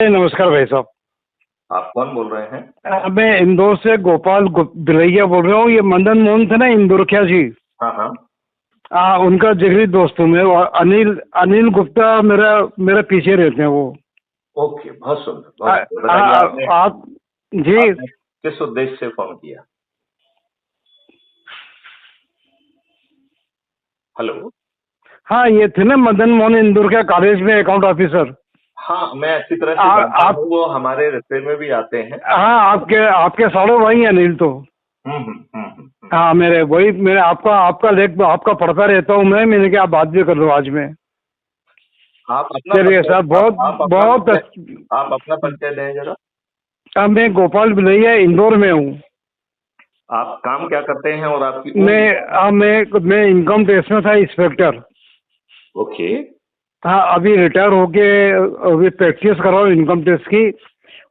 नमस्कार भाई साहब। आप कौन बोल रहे हैं? मैं इंदौर से गोपाल बिलैया बोल रहा हूँ। ये मदन मोहन थे ना इंदौर क्या जी। हाँ हाँ। उनका जिगरी दोस्त हूँ मैं। और अनिल अनिल गुप्ता मेरा मेरा पीछे रहते हैं वो। ओके, बहुत सुंदर, आ, बहुत सुंदर। आ, बताइए आप जी। आपने किस उद्देश्य से फोन किया? हेलो। हाँ, ये थे ना मदन मोहन इंदौर के कॉलेज में अकाउंट ऑफिसर। हाँ, मैं अच्छी तरह से जानता आप हूँ, वो हमारे रिश्ते में भी आते हैं। हाँ, आपके आपके सालों भाई हैं अनिल तो। हम्म हम्म हम्म हम्म, हम्म। हाँ, मेरे आपका आपका लेख आपका पढ़ता रहता हूँ मैंने कहा आप बात भी कर लो आज में। आप अपना चलिए परिचय साहब, बहुत आप अपना बहुत परिचय आप अपना परिचय दें जरा। मैं गोपाल बिलैया इंदौर में हूँ। आप काम क्या करते हैं और आपकी उम्र क्या है? मैं इनकम टैक्स में था इंस्पेक्टर। ओके। हाँ, अभी रिटायर होके अभी प्रैक्टिस कर रहा हूँ इनकम टैक्स की।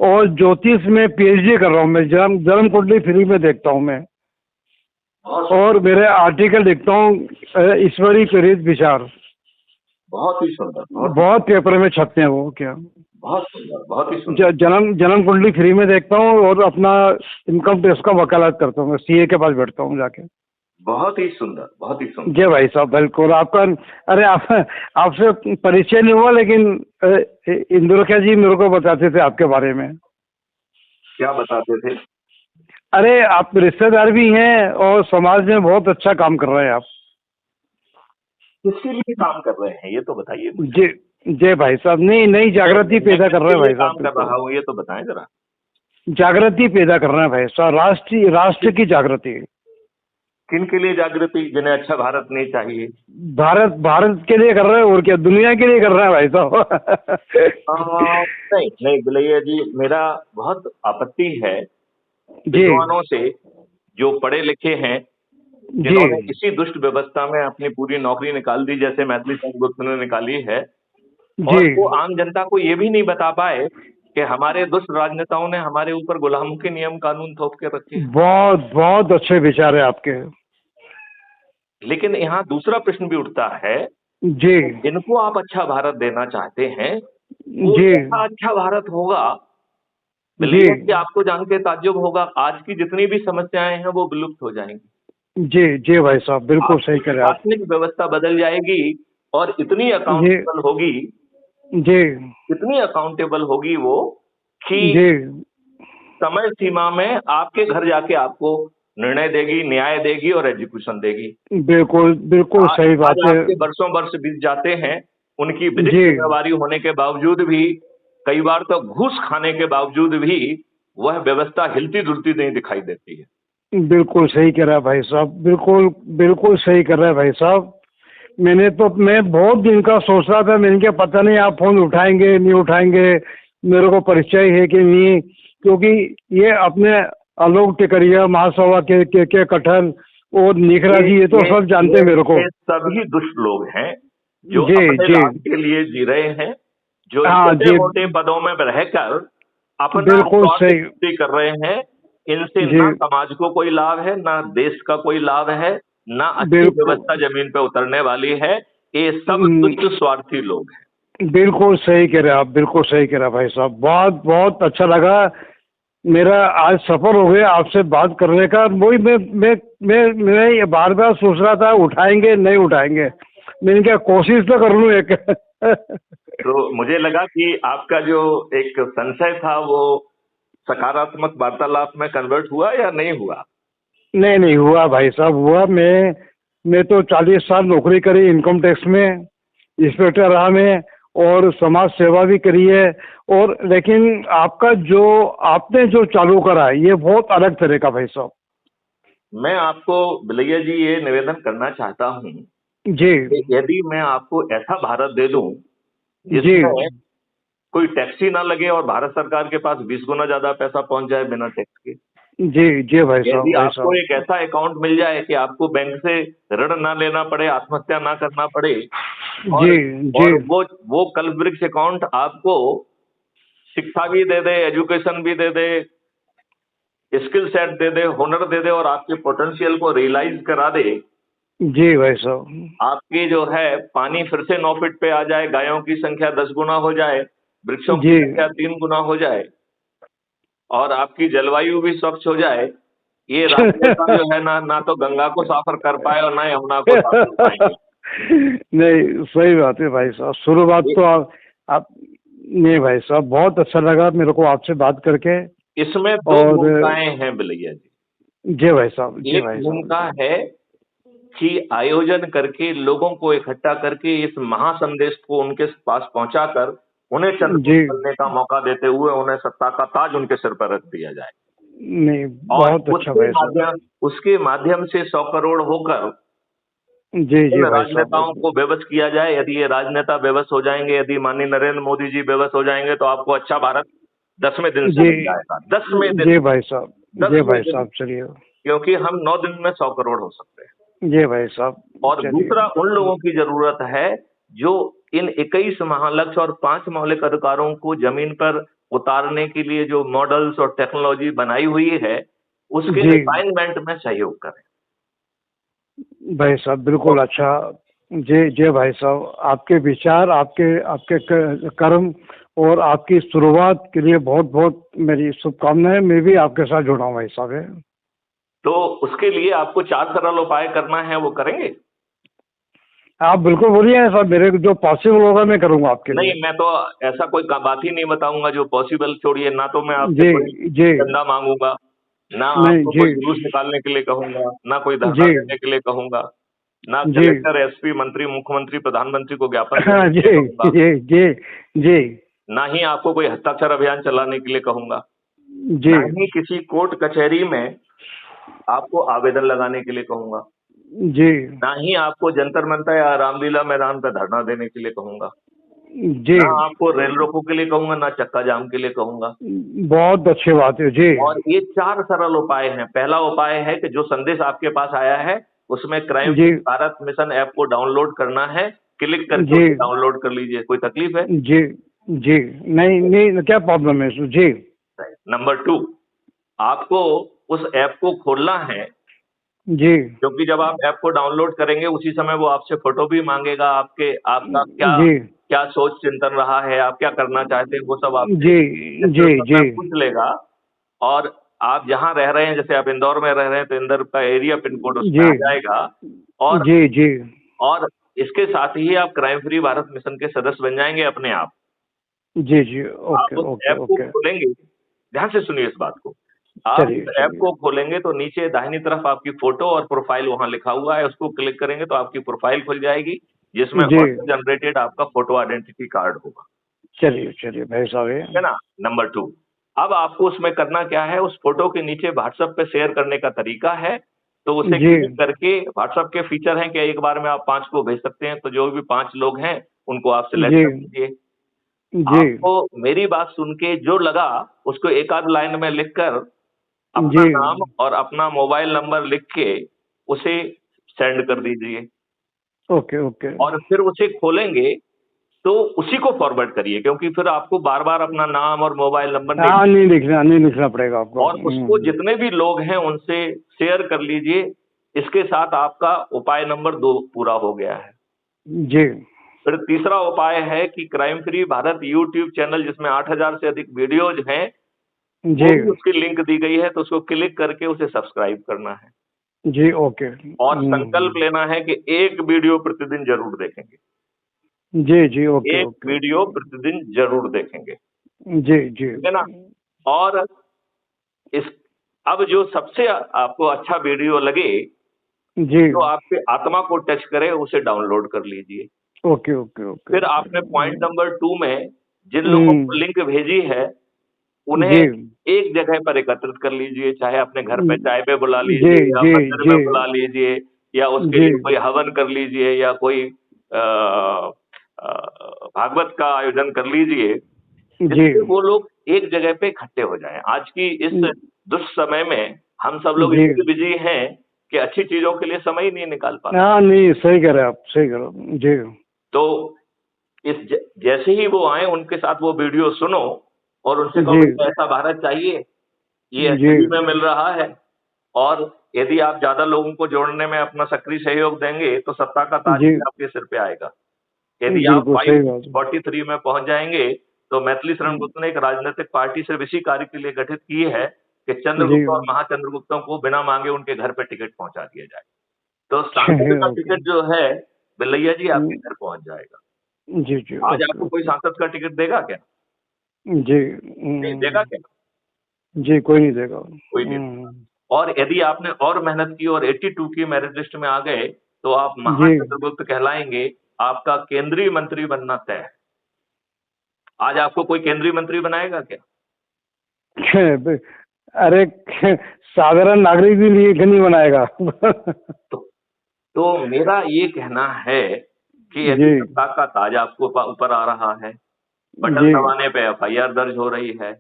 और ज्योतिष में पीएचडी कर रहा हूँ मैं। जन्म कुंडली फ्री में देखता हूँ मैं। बहुत और सुंदर, मेरे आर्टिकल लिखता हूँ ईश्वरी प्रेरित विचार। बहुत ही सुंदर, बहुत ही बहुत पेपर में छपते हैं वो क्या। बहुत सुंदर, बहुत ही सुंदर। जन्म कुंडली फ्री में देखता हूँ और अपना इनकम टैक्स का वकालत करता हूँ। मैं सीए के पास बैठता हूँ जाके। बहुत ही सुंदर, बहुत ही सुंदर। जी भाई साहब, बिल्कुल आपका। अरे आपसे परिचय नहीं हुआ, लेकिन इंदुरखिया जी मेरे को बताते थे आपके बारे में। क्या बताते थे? अरे आप रिश्तेदार भी हैं और समाज में बहुत अच्छा काम कर रहे हैं आप। किसके लिए काम कर रहे हैं ये तो बताइए मुझे। जी। जी भाई साहब, नई नई जागृति मैं पैदा कर रहे किसके हैं लिए भाई साहब, काम कर बिल्कुल। रहा हूँ ये तो बताएं जरा। जागृति पैदा कर रहे हैं भाई साहब, राष्ट्र की जागृति। किन के लिए जागृति? जिन्हें अच्छा भारत नहीं चाहिए? भारत के लिए कर रहे हैं और क्या, दुनिया के लिए कर रहे हैं भाई साहब। नहीं नहीं बिलैया जी, मेरा बहुत आपत्ति है जी। विद्वानों से जो पढ़े लिखे हैं, जी। जिन्होंने इसी दुष्ट व्यवस्था में अपनी पूरी नौकरी निकाल दी जैसे मैथिली गुप्त ने निकाली है। जी। और वो आम जनता को ये भी नहीं बता पाए कि हमारे दुष्ट राजनेताओं ने हमारे ऊपर गुलामों के नियम कानून थोप के रखे हैं। बहुत बहुत अच्छे विचार है आपके। लेकिन यहाँ दूसरा प्रश्न भी उठता है, जी। जिनको आप अच्छा भारत देना चाहते हैं वो जी। कैसा अच्छा भारत होगा? जी। बिलैया जी, आपको जान के ताज्जुब होगा, आज की जितनी भी समस्याएं हैं वो विलुप्त हो जाएंगी। जी। जी भाई साहब, बिल्कुल सही आपकी कह रहे हैं आप। प्रशासनिक व्यवस्था बदल जाएगी और जी। जी। इतनी अकाउंटेबल होगी वो कि जी। समय सीमा में आपके घर जाके आपको निर्णय देगी, न्याय देगी और एग्जीक्यूशन देगी। बिल्कुल बिल्कुल आज सही आज बात है। आपके बरसों वर्ष बीत जाते हैं, उनकी विधिक जी। जिम्मेवारी होने के बावजूद भी, कई बार तो घूस खाने के बावजूद भी वह व्यवस्था हिलती डुलती नहीं दिखाई देती है। बिल्कुल सही कह रहा है भाई साहब, बिल्कुल बिल्कुल सही कर रहा है भाई साहब। मैं बहुत दिन का सोच रहा था। मैंने क्या पता नहीं आप फोन उठाएंगे नहीं उठाएंगे, मेरे को परिचय है कि नहीं। क्योंकि ये अपने आलोक टिकरिया महासभा के कटहल और निखरा जी, ये तो सब जानते हैं मेरे को। ये सभी दुष्ट लोग हैं जो जी। अपने जी। लाभ के लिए जी रहे हैं, जो हाँ छोटे जी। मोटे पदों में रहकर अपना बिल्कुल स्वार्थ सही। पूर्ति कर रहे हैं। इनसे जी। ना समाज को कोई लाभ है, ना देश का कोई लाभ है, ना अच्छी बिल्कुल। व्यवस्था जमीन पे उतरने वाली है। ये सब हम्म, दुष्ट स्वार्थी लोग हैं। बिल्कुल सही कह रहे हैं आप, बिल्कुल सही कह रहे हैं भाई साहब। बहुत बहुत अच्छा लगा। मेरा आज सफर हो गया आपसे बात करने का। वही मैं ये बार बार सोच रहा था उठाएंगे नहीं उठाएंगे। मैंने क्या कोशिश तो कर लूँ एक। तो मुझे लगा कि आपका जो एक संशय था वो सकारात्मक वार्तालाप में कन्वर्ट हुआ या नहीं हुआ? नहीं नहीं हुआ भाई साहब, हुआ। मैं तो 40 साल नौकरी करी इनकम टैक्स में, इंस्पेक्टर रहा मैं। और समाज सेवा भी करी है। और लेकिन आपने जो चालू करा है ये बहुत अलग तरह का भाई साहब। मैं आपको बिलैया जी ये निवेदन करना चाहता हूँ जी। कि यदि मैं आपको ऐसा भारत दे दूं जी। जिसमें कोई टैक्स ही ना लगे और भारत सरकार के पास 20 गुना ज्यादा पैसा पहुंच जाए बिना टैक्स के, जी। जी भाई साहब, यदि भाई आपको साहब। एक ऐसा अकाउंट मिल जाए कि आपको बैंक से ऋण ना लेना पड़े, आत्महत्या ना करना पड़े, जी। और जी। और वो कल्पवृक्ष अकाउंट आपको शिक्षा भी दे दे, एजुकेशन भी दे दे, स्किल सेट दे दे, हुनर दे दे और आपके पोटेंशियल को रियलाइज करा दे। जी भाई साहब। आपकी जो है पानी फिर से 9 फीट पे आ जाए, गायों की संख्या 10 गुना हो जाए, वृक्षों की जी संख्या 3 गुना हो जाए और आपकी जलवायु भी स्वच्छ हो जाए, ये राजनेता जो है ना, ना तो गंगा को साफ कर पाए और ना यमुना को साफ कर पाएंगे। नहीं, सही बात है भाई साहब। शुरुआत ये- तो आप नहीं भाई साहब, बहुत अच्छा लगा मेरे को आपसे बात करके। इसमें दो और भूमिकाएं हैं भैया जी। जी भाई साहब, जी एक भाई भूमिका साहब। है कि आयोजन करके लोगों को इकट्ठा करके इस महासंदेश को उनके पास पहुंचाकर उन्हें जी, चंद्रपुर बनने का मौका देते हुए उन्हें सत्ता का ताज उनके सिर पर रख दिया जाए नहीं, और बहुत अच्छा भाई साहब। उसके माध्यम से 100 करोड़ होकर जी इन जी भाई राजनेताओं साहब। को बेबस किया जाए। यदि ये राजनेता बेबस हो जाएंगे, यदि माननीय नरेंद्र मोदी जी बेबस हो जाएंगे, तो आपको अच्छा भारत 10वें दिन से जी मिल जाएगा। 10वें दिन, जी भाई साहब, जी 10वें भाई दिन, साहब, चलिए। क्योंकि हम 9 दिन में 100 करोड़ हो सकते हैं। जी भाई साहब, और चलिए। दूसरा, उन लोगों की जरूरत है जो इन 21 महालक्ष्य और 5 मौलिक अधिकारों को जमीन पर उतारने के लिए जो मॉडल्स और टेक्नोलॉजी बनाई हुई है, उसके जी रिफाइनमेंट में सहयोग करें। भाई साहब, बिल्कुल अच्छा। जी जी भाई साहब, आपके विचार, आपके आपके कर्म और आपकी शुरुआत के लिए बहुत बहुत मेरी शुभकामनाएं। मैं भी आपके साथ जुड़ा हूँ भाई साहब। तो उसके लिए आपको 4 सरल उपाय करना है, वो करेंगे? आप बिल्कुल बोलिए साहब, मेरे को जो पॉसिबल होगा मैं करूँगा आपके नहीं, लिए। मैं तो ऐसा कोई बात ही नहीं बताऊंगा जो पॉसिबल। छोड़िए, ना तो मैं आपसे जी कोई जी। चंदा मांगूंगा, ना नहीं आपको जी कोई जुलूस निकालने के लिए कहूंगा, ना कोई धरना जी देने के लिए कहूंगा, ना जी। कलेक्टर, एसपी, मंत्री, मुख्यमंत्री, प्रधानमंत्री को ज्ञापन हाँ देने के लिए जी कहूंगा, जी जी जी ना ही आपको कोई हस्ताक्षर अभियान चलाने के लिए कहूंगा, जी ना ही किसी कोर्ट कचहरी में आपको आवेदन लगाने के लिए कहूंगा, जी ना ही आपको जंतर मंतर या रामलीला मैदान पर धरना देने के लिए कहूंगा, जी। ना आपको रेल रोको के लिए कहूंगा, ना चक्का जाम के लिए कहूंगा। बहुत अच्छी बात है जी। और ये 4 सरल उपाय हैं। पहला उपाय है कि जो संदेश आपके पास आया है उसमें क्राइम जी फ्री भारत मिशन ऐप को डाउनलोड करना है, क्लिक करके जी उसे डाउनलोड कर लीजिए। कोई तकलीफ है? जी जी। नहीं नहीं, क्या प्रॉब्लम है इसमें? जी नंबर 2, आपको उस ऐप को खोलना है, जी क्योंकि जब आप ऐप को डाउनलोड करेंगे उसी समय वो आपसे फोटो भी मांगेगा, आपका क्या जी क्या सोच चिंतन रहा है, आप क्या करना चाहते हैं, वो सब आपसे जी जैसे जी उस जी समय पूछ लेगा। और आप जहाँ रह रहे हैं, जैसे आप इंदौर में रह रहे हैं, तो इंदौर का एरिया पिन कोड उसमें जी आ जाएगा। और जी जी और इसके साथ ही आप क्राइम फ्री भारत मिशन के सदस्य बन जाएंगे अपने आप। जी जी। आप ओके उस ओके ऐप को ओके। खोलेंगे, ध्यान से सुनिए इस बात को। आप चलिए उस ऐप चलिए। को खोलेंगे तो नीचे दाहिनी तरफ आपकी फोटो और प्रोफाइल वहां लिखा हुआ है, उसको क्लिक करेंगे तो आपकी प्रोफाइल खुल जाएगी, जिसमें जी ऑटो जनरेटेड आपका फोटो आइडेंटिटी कार्ड होगा। चलिए चलिए भाई साहब। ठीक है ना? नंबर 2, अब आपको उसमें करना क्या है, उस फोटो के नीचे व्हाट्सएप पे शेयर करने का तरीका है। तो उसे जी क्लिक करके, व्हाट्सएप के फीचर हैं कि एक बार में आप 5 को भेज सकते हैं, तो जो भी 5 लोग हैं उनको आप सिलेक्ट जी कर लीजिए। जी आपको मेरी बात सुन के जो लगा उसको एक आध लाइन में लिखकर अपना जी। नाम और अपना मोबाइल नंबर लिख के उसे सेंड कर दीजिए। Okay okay. और फिर उसे खोलेंगे तो उसी को फॉरवर्ड करिए, क्योंकि फिर आपको बार बार अपना नाम और मोबाइल नंबर नहीं। हाँ, नहीं लिखना पड़ेगा आपको। और उसको जितने भी लोग हैं उनसे शेयर कर लीजिए। इसके साथ आपका उपाय नंबर 2 पूरा हो गया है। जी फिर तीसरा उपाय है कि crime free Bharat YouTube channel, जिसमें 8,000 से अधिक वीडियोज हैं, वो जी भी उसकी लिंक दी गई है, तो उसको क्लिक करके उसे सब्सक्राइब करना है। जी। ओके। और संकल्प लेना है कि एक वीडियो प्रतिदिन जरूर देखेंगे। जी जी। ओके एक ओके वीडियो ओके। प्रतिदिन जरूर देखेंगे। जी जी ठीक है ना? और इस अब जो सबसे आपको अच्छा वीडियो लगे, जी। जो आपके आत्मा को टच करे, उसे डाउनलोड कर लीजिए। ओके ओके ओके फिर ओके। आपने पॉइंट नंबर 2 में जिन लोगों को लिंक भेजी है उन्हें जी एक जगह पर एकत्रित कर लीजिए, चाहे अपने घर पे चाय पे बुला जी लीजिए या जी मंदिर जी में बुला लीजिए, या उसके जी लिए कोई हवन कर लीजिए, या कोई भागवत का आयोजन कर लीजिए, जी जिससे वो लोग एक जगह पे इकट्ठे हो जाएं। आज की इस दुष्समय में हम सब लोग जी। इतने बिजी हैं कि अच्छी चीजों के लिए समय ही नहीं निकाल पाते। हाँ, नहीं, सही कह रहे हैं आप, सही कह रहे हो। जी तो जैसे ही वो आए उनके साथ वो वीडियो सुनो और उनसे कहो जी कि ऐसा भारत चाहिए, ये जी एसपीडी में मिल रहा है। और यदि आप ज्यादा लोगों को जोड़ने में अपना सक्रिय सहयोग देंगे तो सत्ता का ताज जी। भी आपके सिर पे आएगा। यदि आप बिल्कुल सही बात है। 543 में पहुंच जाएंगे तो मैथिली शरण गुप्त ने एक राजनीतिक पार्टी सिर्फ इसी कार्य के लिए गठित की है कि जी चंद्रगुप्त और महाचंद्रगुप्तों को बिना मांगे उनके घर पे टिकट पहुंचा दिया जाए। तो सांसद का ओके। टिकट जो है बिल्लैया जी आपके घर पहुंच जाएगा। जी जी, आज ओके आपको कोई ओके। सांसद का टिकट देगा क्या? जी। नहीं देगा क्या? जी, कोई नहीं देगा। कोई नहीं देगा। और यदि आपने और मेहनत की और 82 की मेरिट लिस्ट में आ गए, तो आप जी। महाचंद्रगुप्त कहलाएंगे, आपका केंद्रीय मंत्री बनना तय है। आज आपको कोई केंद्रीय मंत्री बनाएगा क्या? अरे साधारण नागरिक भी नहीं बनाएगा। तो तो मेरा ये कहना है कि यदि जी सत्ता का ताज आपको ऊपर आ रहा है, बटन जी दबाने पे एफआईआर दर्ज हो रही है,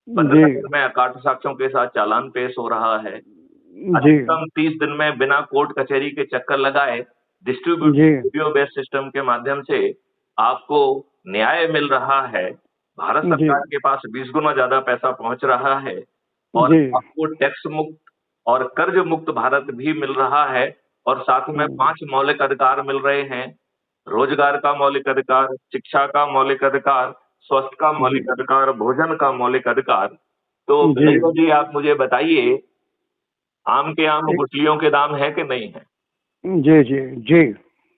जी 15 दिन में अकाट साक्ष्यों के साथ चालान पेश हो रहा है, जी अधिकतम 30 दिन में बिना कोर्ट कचहरी के चक्कर लगाए डिस्ट्रीब्यूटेड जी वीडियो बेस्ड सिस्टम के माध्यम से आपको न्याय मिल रहा है। भारत जी सरकार के पास 20 गुना ज्यादा पैसा पहुंच रहा है और जी। आपको टैक्स मुक्त और कर्ज मुक्त भारत भी मिल रहा है और साथ में 5 मौलिक अधिकार मिल रहे हैं। रोजगार का मौलिक अधिकार, शिक्षा का मौलिक अधिकार, स्वास्थ्य का जी मौलिक अधिकार, भोजन का मौलिक अधिकार। तो जी बिलैया जी आप मुझे बताइए, आम के आम एक- गुठलियों के दाम है कि नहीं है? जी जी जी।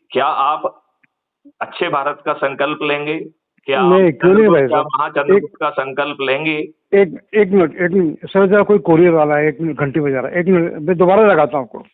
क्या आप अच्छे भारत का संकल्प लेंगे? क्या आप नहीं, क्यों नहीं भाई क्या साहब। एक महाचंद्रगुप्त का संकल्प लेंगे? एक एक मिनट सर, जरा कोई कोरियर वाला है, 1 मिनट घंटी बजा रहा है, 1 मिनट मैं दोबारा लगाता हूँ आपको।